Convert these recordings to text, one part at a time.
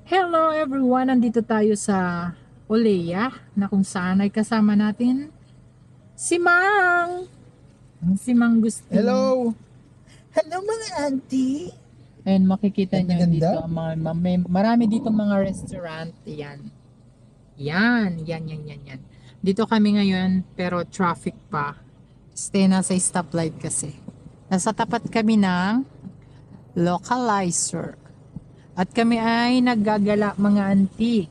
Hello everyone! Nandito tayo sa Oleya na kung saan ay kasama natin si Mang! Si Mang Gustin. Hello! Hello mga auntie! And makikita nyo Ganda-ganda. dito, marami dito mga restaurant. Yan. Yan. Dito kami ngayon pero traffic pa. Stay na sa stoplight kasi. Nasa tapat kami ng localizer. At kami ay naggagala mga auntie.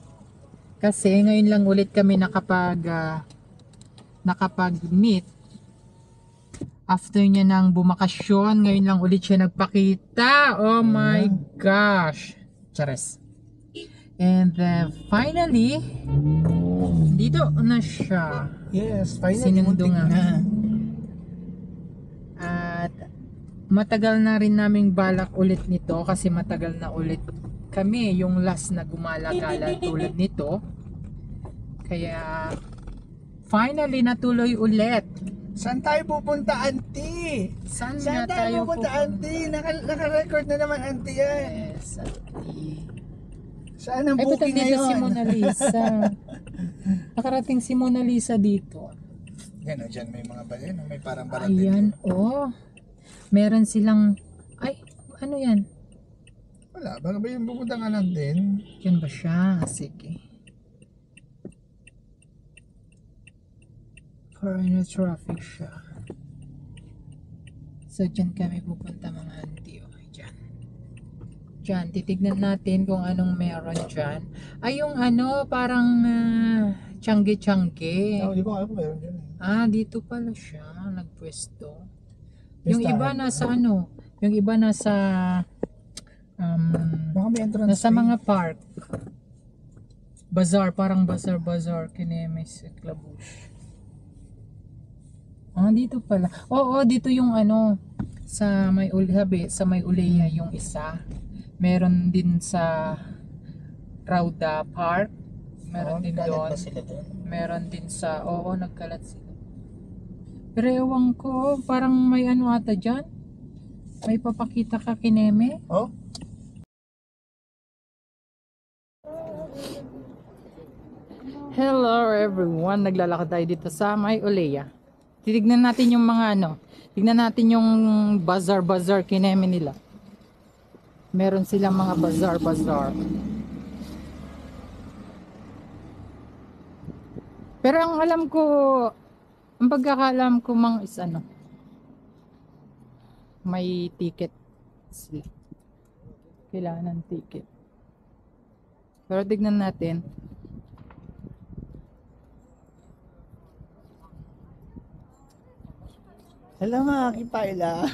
Kasi ngayon lang ulit kami nakapag-meet. After niya nang bumakasyon, ngayon lang ulit siya nagpakita. Oh my gosh. Chares. And finally, dito na siya. Yes, finally Sinundo muntik nga. na. At matagal na rin naming balak ulit nito kasi matagal na ulit kami yung last na gumala-gala tulad nito. Kaya finally natuloy ulit. Saan tayo pupunta auntie? Saan Saan nga tayo tayo pupunta auntie? Naka-record na naman auntie yan. Yes, auntie. Saan ang Ay, ba't booking nandito si ngayon? Mona Lisa? Nakarating si Mona Lisa dito. Yan o, dyan may mga balon. May parang Ayan, oh. Meron silang, ay, ano yan? Wala, baka ba yung pupunta nga natin? Yan ba siya? Sige. Foreigner traffic siya. So, dyan kami pupunta mga auntie. Okay, dyan. Dyan, titignan natin kung anong meron dyan. Ay, yung ano, parang tiyangge-tiyangge. Hindi ko alam kung meron dyan. Ah, dito pala siya, nagpwesto. Yung iba Listahan. nasa ano, yung iba nasa Baka may entrance nasa fee. mga park. Bazaar, parang bazaar, Kinemes, Clabush. Ah, dito pala. Oo, dito yung ano, sa may Ulhabe, sa may Uleya yung isa. Meron din sa Rauda Park. Meron din Kalat doon. ba sila doon? Meron din sa, oo, nagkalat sila. Pero ewan ko, parang may ano ata dyan. May papakita ka kineme. Oh? Hello everyone, naglalakad tayo dito sa may Oleya. Titignan natin yung mga ano, tignan natin yung bazaar kineme nila. Meron silang mga bazaar. Pero ang alam ko, ang pagkakaalam ko mang is ano, may ticket sila. Kailangan ng ticket. Pero tignan natin. Hello mga kipayla.